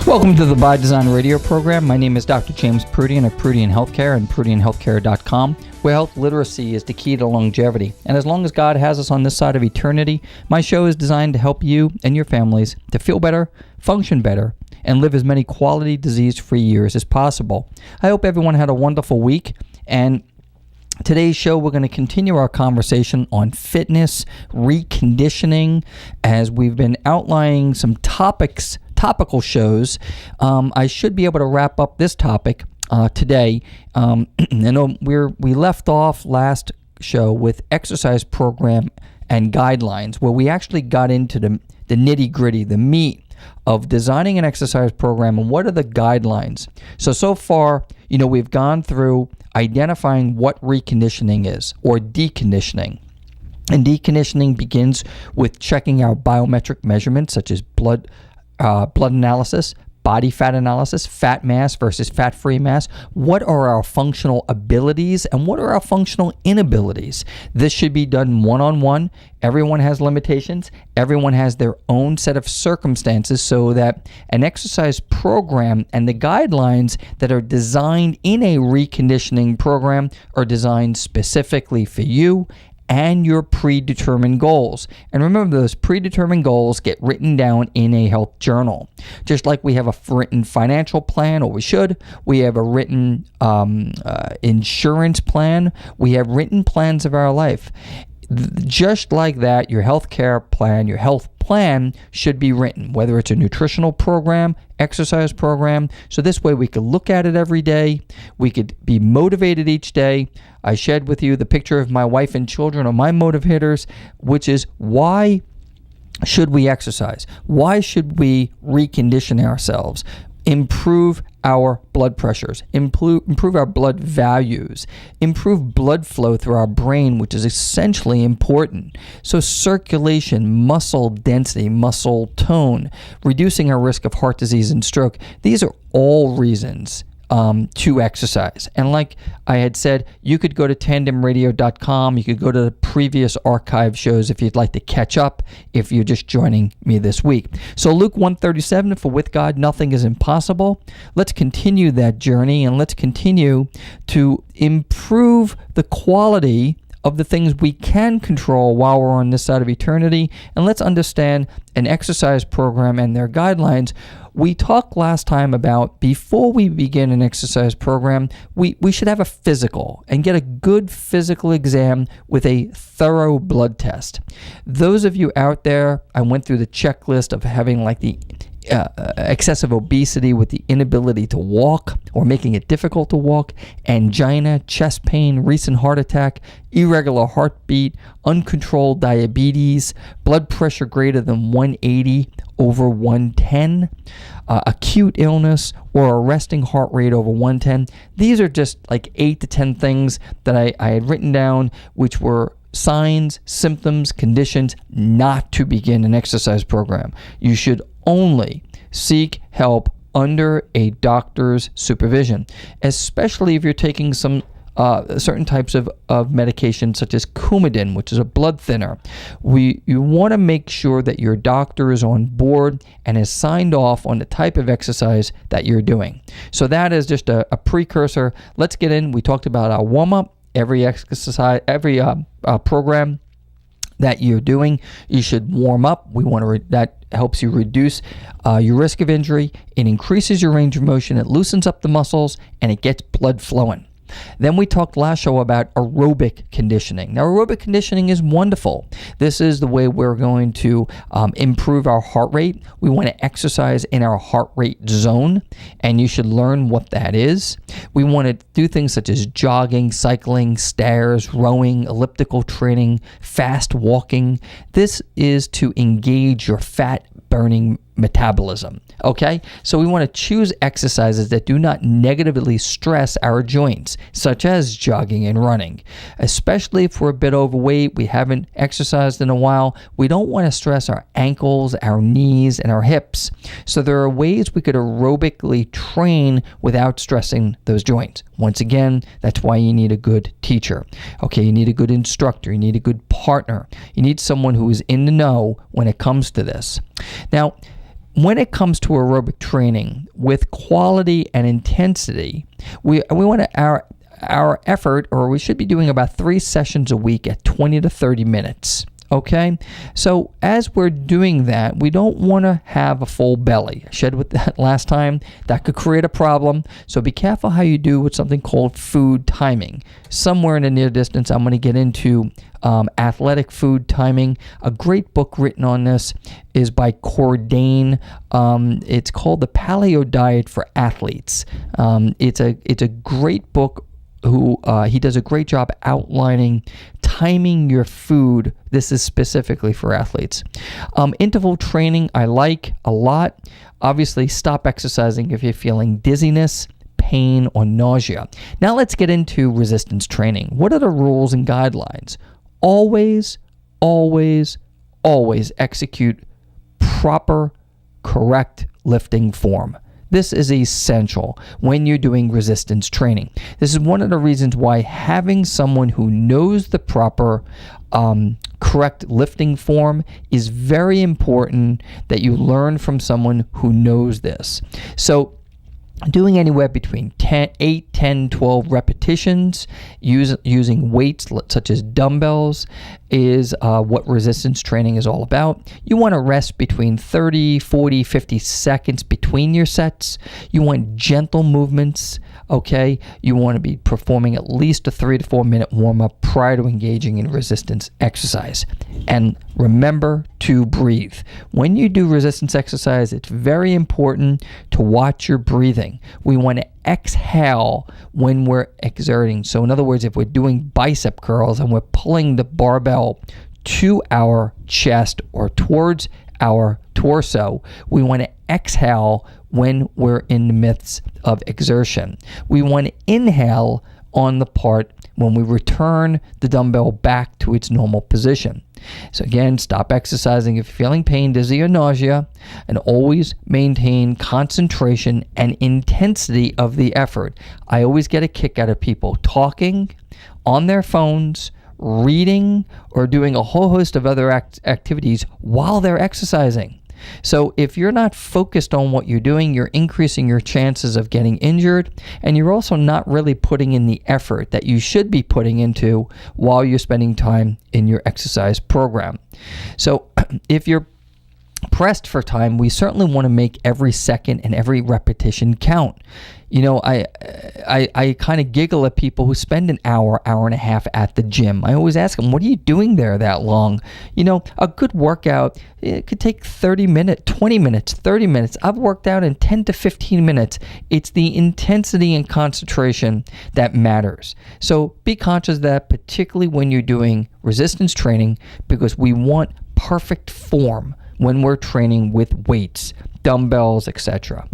Welcome to the By Design radio program. My name is Dr. James Proodian of Proodian Healthcare and ProodianHealthcare.com, where health literacy is the key to longevity. And as long as God has us on this side of eternity, my show is designed to help you and your families to feel better, function better, and live as many quality disease-free years as possible. I hope everyone had a wonderful week, and today's show, we're going to continue our conversation on fitness, reconditioning, as we've been outlining some topical shows. I should be able to wrap up this topic today. We left off last show with exercise program and guidelines, where we actually got into the nitty-gritty, the meat of designing an exercise program and what are the guidelines. So far, we've gone through identifying what reconditioning is, or deconditioning. And deconditioning begins with checking our biometric measurements, such as blood analysis, body fat analysis, fat mass versus fat-free mass. What are our functional abilities and what are our functional inabilities? This should be done one-on-one. Everyone has limitations. Everyone has their own set of circumstances, so that an exercise program and the guidelines that are designed in a reconditioning program are designed specifically for you and your predetermined goals. And remember, those predetermined goals get written down in a health journal. Just like we have a written financial plan, or we have a written insurance plan, we have written plans of our life. Just like that, your healthcare plan, your health plan should be written, whether it's a nutritional program, exercise program. So this way we could look at it every day. We could be motivated each day. I shared with you the picture of my wife and children are my motivators, which is why should we exercise? Why should we recondition ourselves? Improve our blood pressures, improve our blood values, improve blood flow through our brain, which is essentially important. So circulation, muscle density, muscle tone, reducing our risk of heart disease and stroke. These are all reasons to exercise. And like I had said, you could go to tandemradio.com. You could go to the previous archive shows if you'd like to catch up, if you're just joining me this week. So Luke 1:37, for with God nothing is impossible. Let's continue that journey, and let's continue to improve the quality of the things we can control while we're on this side of eternity. And let's understand an exercise program and their guidelines. We talked last time about, before we begin an exercise program, we should have a physical and get a good physical exam with a thorough blood test. Those of you out there, I went through the checklist of having like the excessive obesity with the inability to walk or making it difficult to walk, angina, chest pain, recent heart attack, irregular heartbeat, uncontrolled diabetes, blood pressure greater than 180 over 110, acute illness, or a resting heart rate over 110. These are just like 8 to 10 things that I had written down, which were signs, symptoms, conditions not to begin an exercise program. You should only seek help under a doctor's supervision, especially if you're taking some certain types of medication, such as Coumadin, which is a blood thinner. You want to make sure that your doctor is on board and has signed off on the type of exercise that you're doing. So that is just a precursor. Let's get in. We talked about our warm-up. Every exercise, every program that you're doing, you should warm up. We want to that helps you reduce your risk of injury. It increases your range of motion. It loosens up the muscles, and it gets blood flowing. Then we talked last show about aerobic conditioning. Now, aerobic conditioning is wonderful. This is the way we're going to improve our heart rate. We want to exercise in our heart rate zone, and you should learn what that is. We want to do things such as jogging, cycling, stairs, rowing, elliptical training, fast walking. This is to engage your fat burning metabolism. Okay, so we want to choose exercises that do not negatively stress our joints, such as jogging and running. Especially if we're a bit overweight, we haven't exercised in a while, we don't want to stress our ankles, our knees, and our hips. So there are ways we could aerobically train without stressing those joints. Once again, that's why you need a good teacher. Okay, you need a good instructor, you need a good partner, you need someone who is in the know when it comes to this. Now, when it comes to aerobic training with quality and intensity, we want to our effort, or we should be doing about 3 sessions a week at 20 to 30 minutes. Okay, so as we're doing that, we don't want to have a full belly. I shared with that last time. That could create a problem. So be careful how you do with something called food timing. Somewhere in the near distance, I'm going to get into athletic food timing. A great book written on this is by Proodian. It's called The Paleo Diet for Athletes. It's a great book. He does a great job outlining timing your food. This is specifically for athletes. Interval training I like a lot. Obviously, stop exercising if you're feeling dizziness, pain, or nausea. Now let's get into resistance training. What are the rules and guidelines? Always, always, always execute proper, correct lifting form. This is essential when you're doing resistance training. This is one of the reasons why having someone who knows the proper correct lifting form is very important, that you learn from someone who knows this. So doing anywhere between 8, 10, 12 repetitions using weights such as dumbbells is what resistance training is all about. You want to rest between 30, 40, 50 seconds between your sets. You want gentle movements, okay? You want to be performing at least a 3 to 4 minute warm-up prior to engaging in resistance exercise. And remember to breathe. When you do resistance exercise, it's very important to watch your breathing. We want to exhale when we're exerting. So in other words, if we're doing bicep curls and we're pulling the barbell to our chest or towards our torso, we want to exhale when we're in the midst of exertion. We want to inhale on the part when we return the dumbbell back to its normal position. So again, stop exercising if you're feeling pain, dizzy, or nausea, and always maintain concentration and intensity of the effort. I always get a kick out of people talking on their phones, reading, or doing a whole host of other activities while they're exercising. So if you're not focused on what you're doing, you're increasing your chances of getting injured, and you're also not really putting in the effort that you should be putting into while you're spending time in your exercise program. So if you're pressed for time, we certainly want to make every second and every repetition count. You know, I kind of giggle at people who spend an hour and a half at the gym. I always ask them, what are you doing there that long? You know, a good workout, it could take 30 minutes, 20 minutes, 30 minutes. I've worked out in 10 to 15 minutes. It's the intensity and concentration that matters. So be conscious of that, particularly when you're doing resistance training, because we want perfect form when we're training with weights, dumbbells, etc.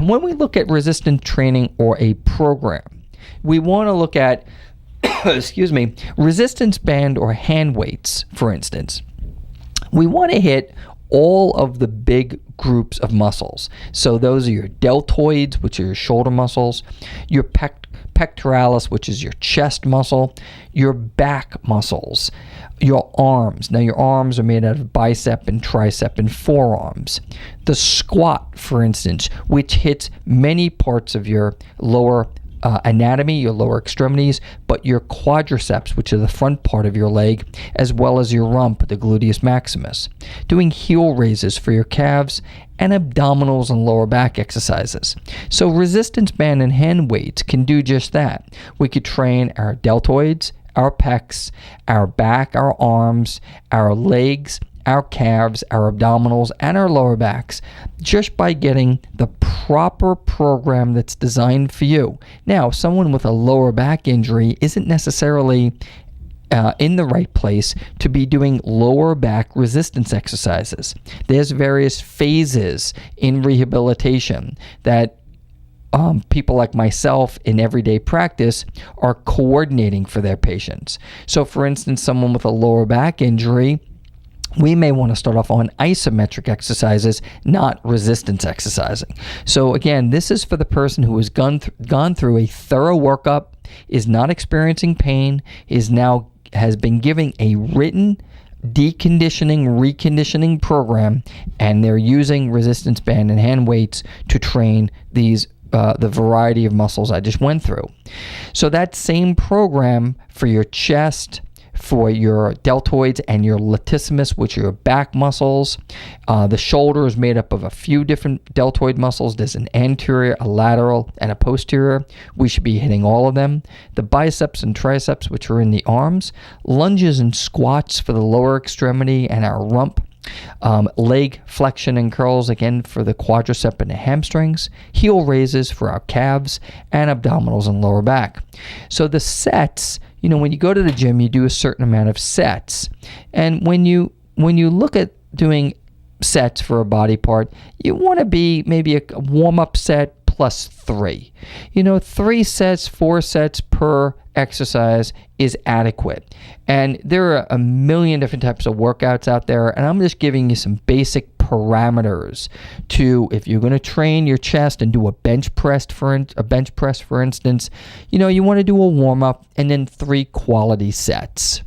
When we look at resistance training or a program, we want to look at, resistance band or hand weights, for instance. We want to hit all of the big groups of muscles. So those are your deltoids, which are your shoulder muscles, your pectoralis, which is your chest muscle, your back muscles, your arms. Now your arms are made out of bicep and tricep and forearms. The squat, for instance, which hits many parts of your lower anatomy, your lower extremities, but your quadriceps, which are the front part of your leg, as well as your rump, the gluteus maximus. Doing heel raises for your calves, and abdominals and lower back exercises. So resistance band and hand weights can do just that. We could train our deltoids, our pecs, our back, our arms, our legs, our calves, our abdominals, and our lower backs, just by getting the proper program that's designed for you. Now, someone with a lower back injury isn't necessarily in the right place to be doing lower back resistance exercises. There's various phases in rehabilitation that people like myself in everyday practice are coordinating for their patients. So for instance, someone with a lower back injury, we may want to start off on isometric exercises, not resistance exercising. So again, this is for the person who has gone through a thorough workup, is not experiencing pain, has been given a written deconditioning, reconditioning program, and they're using resistance band and hand weights to train these the variety of muscles I just went through. So that same program for your chest, for your deltoids and your latissimus, which are your back muscles. The shoulder is made up of a few different deltoid muscles. There's an anterior, a lateral, and a posterior. We should be hitting all of them. The biceps and triceps, which are in the arms. Lunges and squats for the lower extremity and our rump. Leg flexion and curls, again, for the quadricep and the hamstrings. Heel raises for our calves, and abdominals and lower back. So the sets, when you go to the gym, you do a certain amount of sets. And when you look at doing sets for a body part, you want to be maybe a warm-up set plus 3. 3 sets, 4 sets per exercise is adequate. And there are a million different types of workouts out there, and I'm just giving you some basic parameters to, if you're going to train your chest and do a bench press, for instance, you want to do a warm-up and then 3 quality sets.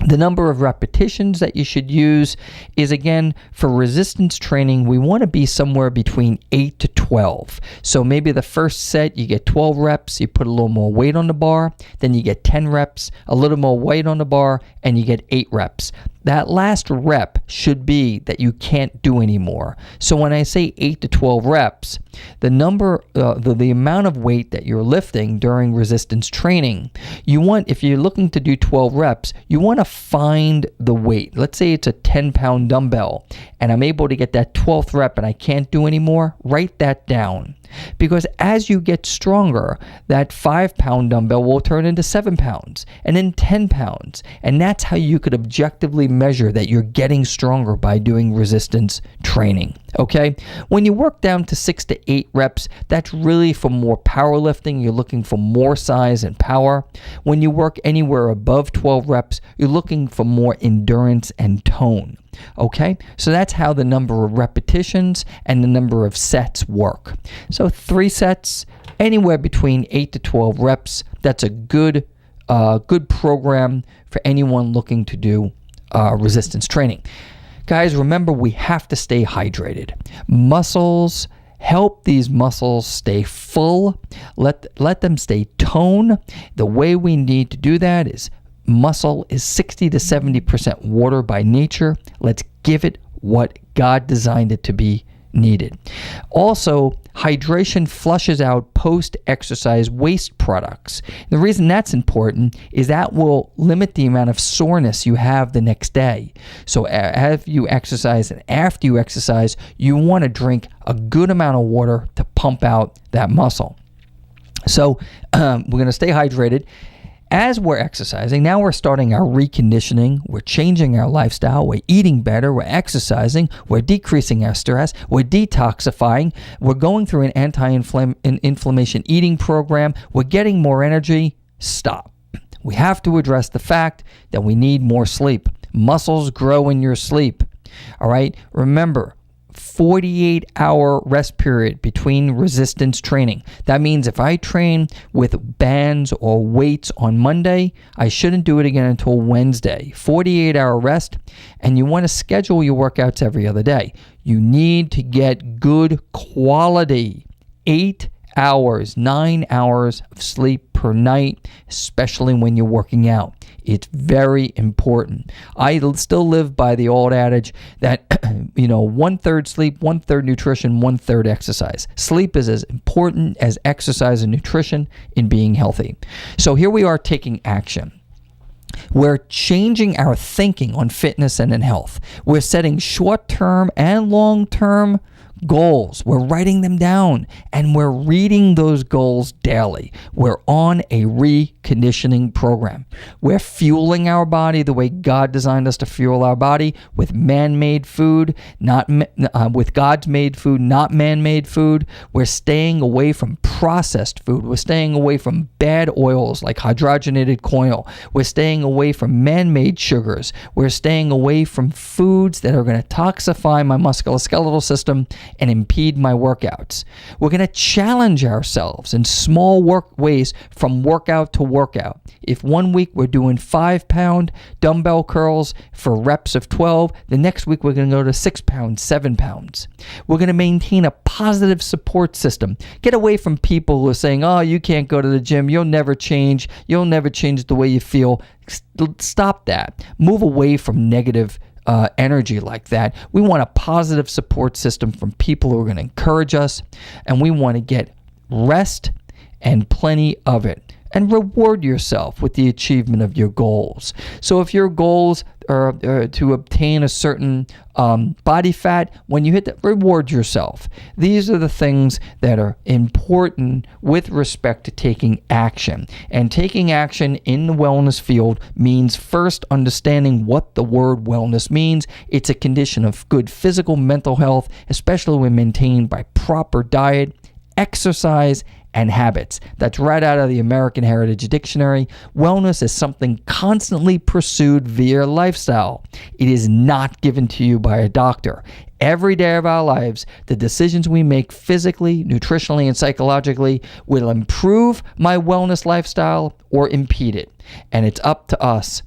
The number of repetitions that you should use is, again, for resistance training, we want to be somewhere between 8 to 12. So maybe the first set, you get 12 reps, you put a little more weight on the bar, then you get 10 reps, a little more weight on the bar, and you get 8 reps. That last rep should be that you can't do anymore. So when I say 8 to 12 reps, the number, the amount of weight that you're lifting during resistance training, if you're looking to do 12 reps, you want to find the weight. Let's say it's a 10-pound dumbbell, and I'm able to get that 12th rep and I can't do anymore. Write that down. Because as you get stronger, that 5-pound dumbbell will turn into 7 pounds and then 10 pounds. And that's how you could objectively measure that you're getting stronger by doing resistance training. Okay? When you work down to 6 to 8 reps, that's really for more powerlifting. You're looking for more size and power. When you work anywhere above 12 reps, you're looking for more endurance and tone. Okay, so that's how the number of repetitions and the number of sets work. So 3 sets, anywhere between 8 to 12 reps. That's a good program for anyone looking to do resistance training. Guys, remember, we have to stay hydrated. Help these muscles stay full. Let them stay toned. The way we need to do that is muscle is 60 to 70% water by nature. Let's give it what God designed it to be needed. Also, hydration flushes out post-exercise waste products. The reason that's important is that will limit the amount of soreness you have the next day. So as you exercise and after you exercise, you want to drink a good amount of water to pump out that muscle. So we're going to stay hydrated. As we're exercising, now we're starting our reconditioning, we're changing our lifestyle, we're eating better, we're exercising, we're decreasing our stress, we're detoxifying, we're going through an anti-inflammation eating program, we're getting more energy. Stop. We have to address the fact that we need more sleep. Muscles grow in your sleep. All right? Remember, 48-hour rest period between resistance training. That means if I train with bands or weights on Monday, I shouldn't do it again until Wednesday. 48-hour rest, and you want to schedule your workouts every other day. You need to get good quality 8 hours, 9 hours of sleep per night, especially when you're working out. It's very important. I still live by the old adage that, 1/3 sleep, 1/3 nutrition, 1/3 exercise. Sleep is as important as exercise and nutrition in being healthy. So here we are taking action. We're changing our thinking on fitness and in health. We're setting short-term and long-term goals. We're writing them down and we're reading those goals daily. We're on a reconditioning program. We're fueling our body the way God designed us to fuel our body, with man-made food, with God's made food, not man-made food. We're staying away from processed food. We're staying away from bad oils like hydrogenated corn oil. We're staying away from man-made sugars. We're staying away from foods that are going to toxify my musculoskeletal system and impede my workouts. We're going to challenge ourselves in small ways from workout to workout. If one week we're doing 5-pound dumbbell curls for reps of 12, the next week we're going to go to 6 pounds, 7 pounds. We're going to maintain a positive support system. Get away from people who are saying, oh, you can't go to the gym, you'll never change the way you feel. Stop that. Move away from negative energy like that. We want a positive support system from people who are going to encourage us, and we want to get rest and plenty of it. And reward yourself with the achievement of your goals. So if your goals are to obtain a certain body fat, when you hit that, reward yourself. These are the things that are important with respect to taking action. And taking action in the wellness field means first understanding what the word wellness means. It's a condition of good physical, mental health, especially when maintained by proper diet, exercise, and habits. That's right out of the American Heritage Dictionary. Wellness is something constantly pursued via lifestyle. It is not given to you by a doctor. Every day of our lives, the decisions we make physically, nutritionally, and psychologically will improve my wellness lifestyle or impede it. And it's up to us.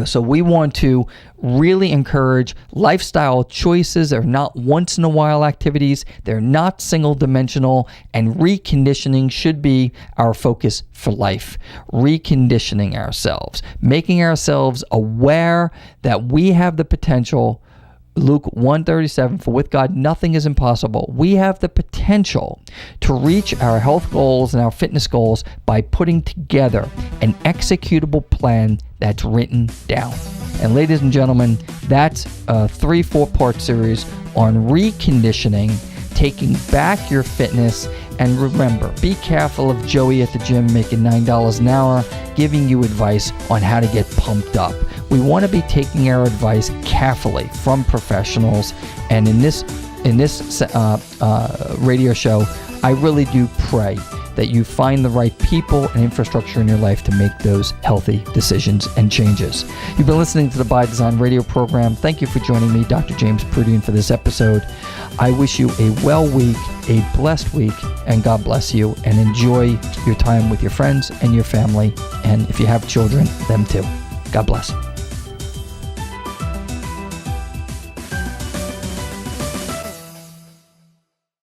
So we want to really encourage lifestyle choices. They're not once in a while activities. They're not single dimensional, and reconditioning should be our focus for life. Reconditioning ourselves, making ourselves aware that we have the potential. Luke 1:37, for with God nothing is impossible. We have the potential to reach our health goals and our fitness goals by putting together an executable plan that's written down. And ladies and gentlemen, that's a 3-4-part series on reconditioning, taking back your fitness. And remember, be careful of Joey at the gym making $9 an hour giving you advice on how to get pumped up. We want to be taking our advice carefully from professionals. And in this radio show, I really do pray that you find the right people and infrastructure in your life to make those healthy decisions and changes. You've been listening to the By Design radio program. Thank you for joining me, Dr. James Proodian, for this episode. I wish you a well week, a blessed week, and God bless you, and enjoy your time with your friends and your family, and if you have children, them too. God bless.